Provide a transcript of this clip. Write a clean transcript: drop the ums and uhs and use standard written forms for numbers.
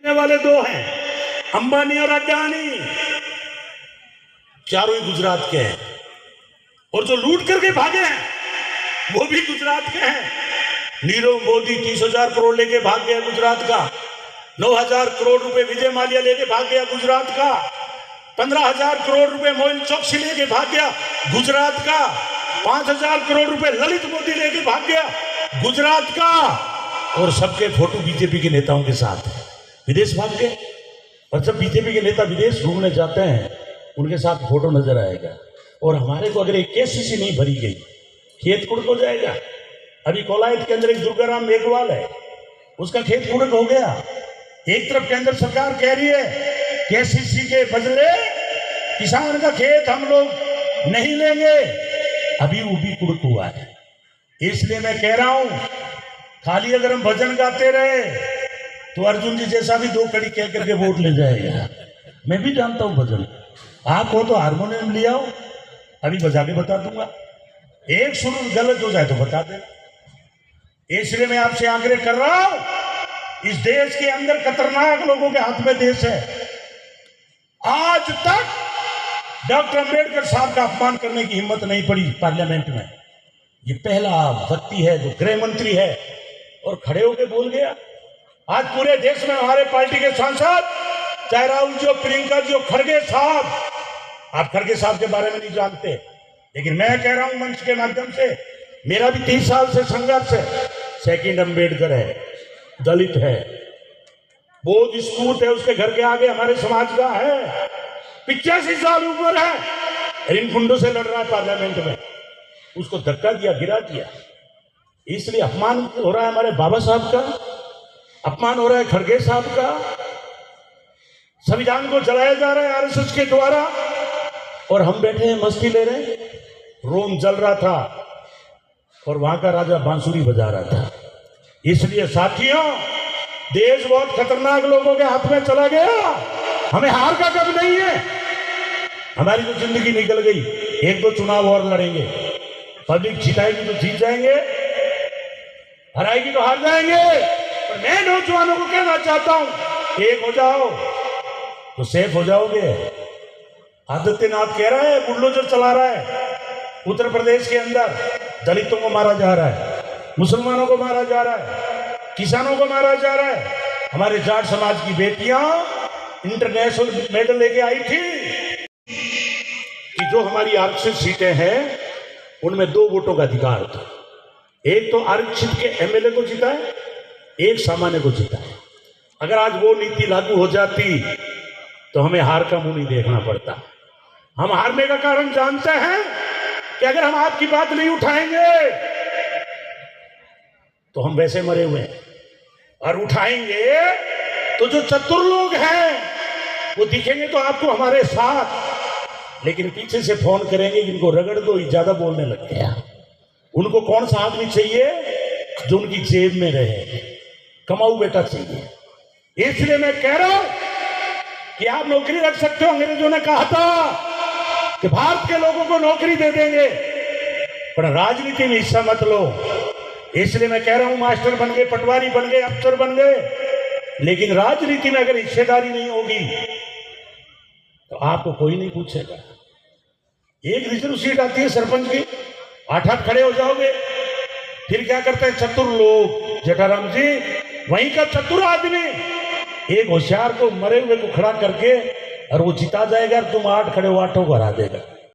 वाले दो हैं, अंबानी और अडानी, चारों ही गुजरात के हैं। और जो लूट करके भागे हैं वो भी गुजरात के हैं। नीरव मोदी 30,000 करोड़ लेके भाग गया गुजरात का, 9,000 करोड़ रुपए विजय माल्या लेके भाग गया गुजरात का, 15,000 करोड़ रुपए मोइन चौकसी लेके भाग गया गुजरात का, 5,000 करोड़ रुपए ललित मोदी लेके भाग गया गुजरात का। और सबके फोटो बीजेपी के नेताओं के साथ विदेश भाग गए। और जब बीजेपी के नेता विदेश घूमने जाते हैं उनके साथ फोटो नजर आएगा। और हमारे को अगर एक केसीसी नहीं भरी गई, खेत कुड़क हो जाएगा। अभी कोलायत के अंदर एक दुर्गाराम मेघवाल है, उसका खेत कुड़क हो गया। एक तरफ केंद्र सरकार कह रही है केसीसी के बदले किसान का खेत हम लोग नहीं लेंगे, अभी वो भी कुड़क हुआ है। इसलिए मैं कह रहा हूं, खाली अगर हम भजन गाते रहे तो अर्जुन जी जैसा भी दो कड़ी कह करके वोट ले जाएगा। मैं भी जानता हूं भजन, आप हो तो हारमोनियम ले आओ, अभी बजा के बता दूंगा। एक सुर गलत हो जाए तो बता दे। इसलिए मैं आपसे आग्रह कर रहा हूं, इस देश के अंदर खतरनाक लोगों के हाथ में देश है। आज तक डॉक्टर अंबेडकर साहब का अपमान करने की हिम्मत नहीं पड़ी पार्लियामेंट में। ये पहला व्यक्ति है जो गृह मंत्री है और खड़े होकर बोल गया। आज पूरे देश में हमारे पार्टी के सांसद चाहे राहुल जी, प्रियंका जी, खड़गे साहब, आप खड़गे साहब के बारे में नहीं जानते, लेकिन मैं कह रहा हूं मंच के माध्यम से, मेरा भी 30 साल से संघर्ष है। सेकंड अंबेडकर है, दलित है, बोध स्कूट है, उसके घर के आगे हमारे समाज का है, 85 साल उम्र है, इन गुंडों से लड़ रहा है पार्लियामेंट में। उसको धक्का दिया, गिरा दिया। इसलिए अपमान हो रहा है हमारे बाबा साहब का, अपमान हो रहा है खड़गे साहब का। संविधान को जलाया जा रहा है आरएसएस के द्वारा और हम बैठे हैं मस्ती ले रहे हैं। रोम जल रहा था और वहां का राजा बांसुरी बजा रहा था। इसलिए साथियों, देश बहुत खतरनाक लोगों के हाथ में चला गया। हमें हार का कब नहीं है। हमारी तो जिंदगी निकल गई, एक दो चुनाव और लड़ेंगे, पब्लिक जिताएगी तो जीत जाएंगे, हराएगी तो हार जाएंगे। पर मैं नौजवानों को कहना चाहता हूं, एक हो जाओ तो सेफ हो जाओगे। आदित्यनाथ कह रहा है बुलडोजर चला रहा है उत्तर प्रदेश के अंदर, दलितों को मारा जा रहा है, मुसलमानों को मारा जा रहा है, किसानों को मारा जा रहा है। हमारे जाट समाज की बेटियां इंटरनेशनल मेडल लेके आई थी कि जो हमारी आरक्षित सीटें हैं उनमें 2 वोटों का अधिकार था। एक तो आरक्षित के एमएलए को जीता है, एक सामान्य को जीता है। अगर आज वो नीति लागू हो जाती तो हमें हार का मुंह नहीं देखना पड़ता। हम हारने का कारण जानते हैं कि अगर हम आपकी बात नहीं उठाएंगे तो हम वैसे मरे हुए हैं, और उठाएंगे तो जो चतुर लोग हैं वो दिखेंगे तो आपको हमारे साथ, लेकिन पीछे से फोन करेंगे कि इनको रगड़ दो, ज्यादा बोलने लग गया। उनको कौन सा आदमी चाहिए जो उनकी जेब में रहे, कमाऊ बेटा चाहिए। इसलिए मैं कह रहा हूं कि आप नौकरी रख सकते हो। अंग्रेजों ने कहा था कि भारत के लोगों को नौकरी दे देंगे, पर राजनीति में हिस्सा मत लो। इसलिए मैं कह रहा हूं, मास्टर बन गए, पटवारी बन गए, अफसर बन गए, लेकिन राजनीति में अगर हिस्सेदारी नहीं होगी तो आपको कोई नहीं पूछेगा। एक रिजर्व सीट आती है सरपंच की, 8-8 खड़े हो जाओगे। फिर क्या करते हैं चतुर लोग, जेठाराम जी वहीं का चतुर आदमी एक होशियार को, मरे हुए को खड़ा करके और वो जिता जाएगा, तुम 8 खड़े हो 8 को हरा देगा।